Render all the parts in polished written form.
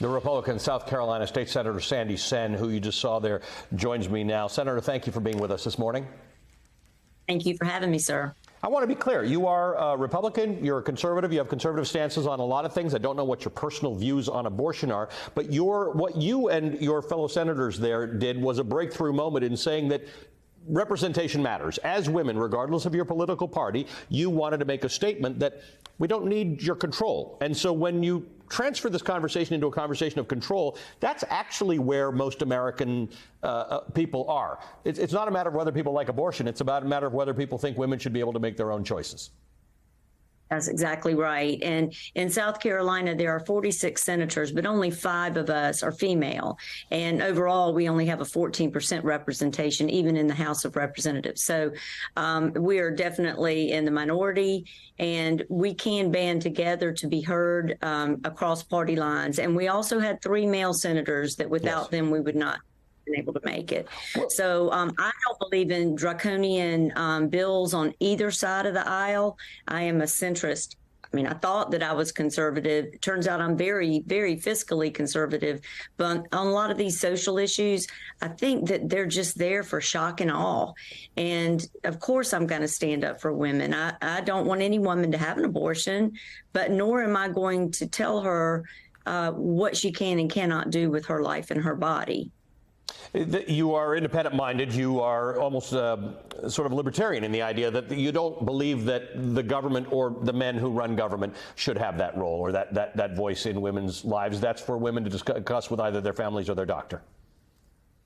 The Republican South Carolina State Senator Sandy Senn, who you just saw there, joins me now. Senator, thank you for being with us this morning. Thank you for having me, sir. I want to be clear. You are a Republican. You're a conservative. You have conservative stances on a lot of things. I don't know what your personal views on abortion are, but what you and your fellow senators there did was a breakthrough moment in saying that representation matters. As women, regardless of your political party, you wanted to make a statement that we don't need your control. And so when you transfer this conversation into a conversation of control, that's actually where most American people are. It's not a matter of whether people like abortion. It's about a matter of whether people think women should be able to make their own choices. That's exactly right. And in South Carolina, there are 46 senators, but only 5 of us are female. And overall, we only have a 14% representation, even in the House of Representatives. So we are definitely in the minority, and we can band together to be heard across party lines. And we also had 3 male senators that without them, we would not able to make it. So I don't believe in draconian bills on either side of the aisle. I am a centrist. I mean, I thought that I was conservative. It turns out I'm very, very fiscally conservative. But on a lot of these social issues, I think that they're just there for shock and awe. And of course, I'm going to stand up for women. I don't want any woman to have an abortion, but nor am I going to tell her what she can and cannot do with her life and her body. You are independent-minded. You are almost sort of libertarian in the idea that you don't believe that the government or the men who run government should have that role or that voice in women's lives. That's for women to discuss with either their families or their doctor.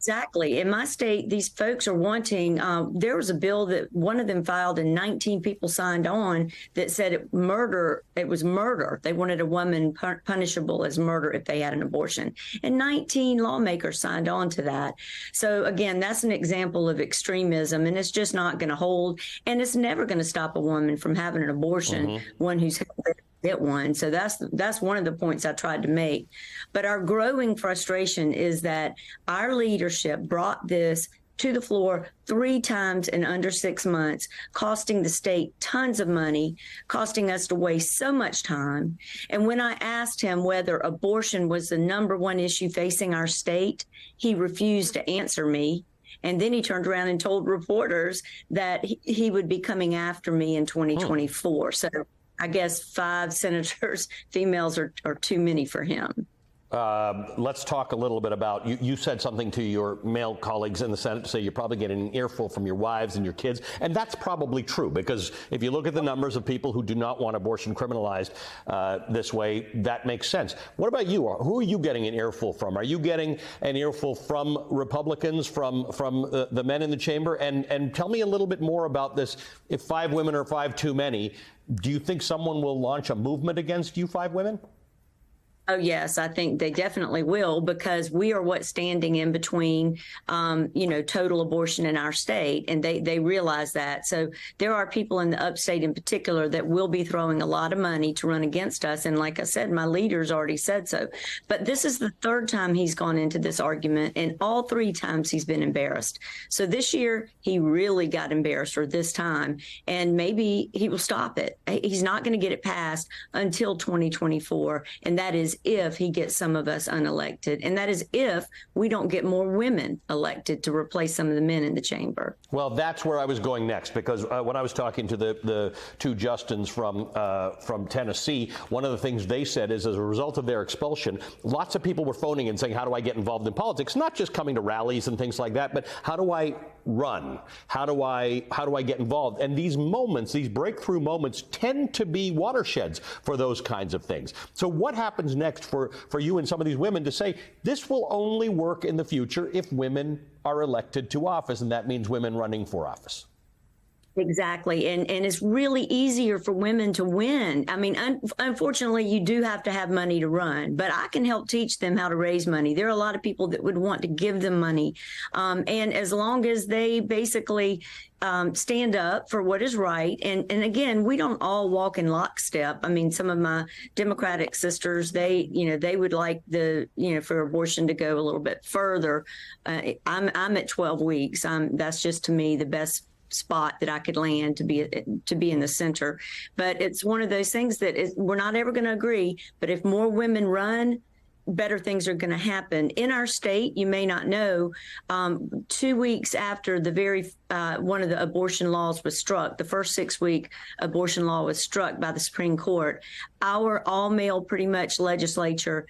Exactly. In my state, these folks are wanting, there was a bill that one of them filed and 19 people signed on that said it was murder. They wanted a woman punishable as murder if they had an abortion. And 19 lawmakers signed on to that. So again, that's an example of extremism, and it's just not going to hold. And it's never going to stop a woman from having an abortion, one who's get one. So that's one of the points I tried to make. But our growing frustration is that our leadership brought this to the floor 3 times in under 6 months, costing the state tons of money, costing us to waste so much time. And when I asked him whether abortion was the #1 issue facing our state, he refused to answer me. And then he turned around and told reporters that he would be coming after me in 2024. So I guess 5 senators, females, are too many for him. Let's talk a little bit about, you said something to your male colleagues in the Senate to say you're probably getting an earful from your wives and your kids. And that's probably true, because if you look at the numbers of people who do not want abortion criminalized this way, that makes sense. What about you? Who are you getting an earful from? Are you getting an earful from Republicans, from the men in the chamber? And tell me a little bit more about this. If 5 women are 5 too many, do you think someone will launch a movement against you 5 women? Oh, yes, I think they definitely will, because we are what's standing in between, total abortion in our state. And they realize that. So there are people in the upstate in particular that will be throwing a lot of money to run against us. And like I said, my leaders already said so. But this is the 3rd time he's gone into this argument, and all 3 times he's been embarrassed. So this year he really got embarrassed for this time, and maybe he will stop it. He's not going to get it passed until 2024. And that is if he gets some of us unelected. And that is if we don't get more women elected to replace some of the men in the chamber. Well, that's where I was going next, because when I was talking to the 2 Justins from Tennessee, one of the things they said is, as a result of their expulsion, lots of people were phoning and saying, how do I get involved in politics? Not just coming to rallies and things like that, but how do I run? How do I get involved? And these moments, these breakthrough moments, tend to be watersheds for those kinds of things. So what happens next for you and some of these women to say this will only work in the future if women are elected to office, and that means women running for office? Exactly. And it's really easier for women to win. I mean, unfortunately, you do have to have money to run, but I can help teach them how to raise money. There are a lot of people that would want to give them money. And as long as they basically stand up for what is right. And again, we don't all walk in lockstep. I mean, some of my Democratic sisters, they would like for abortion to go a little bit further. I'm at 12 weeks. That's just, to me, the best spot that I could land to be in the center. But it's one of those things that we're not ever going to agree. But if more women run, better things are going to happen. In our state, you may not know, 2 weeks after the one of the abortion laws was struck, the first 6-week abortion law was struck by the Supreme Court, our all-male pretty much legislature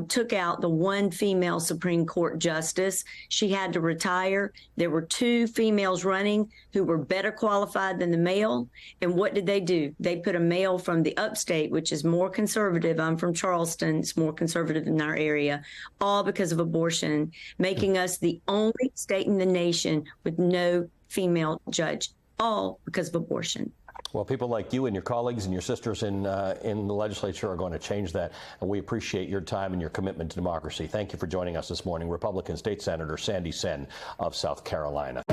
took out the one female Supreme Court justice. She had to retire. There were 2 females running who were better qualified than the male. And what did they do? They put a male from the upstate, which is more conservative. I'm from Charleston. It's more conservative in our area, all because of abortion, making us the only state in the nation with no female judge, all because of abortion. Well, people like you and your colleagues and your sisters in the legislature are going to change that, and we appreciate your time and your commitment to democracy. Thank you for joining us this morning, Republican State Senator Sandy Senn of South Carolina.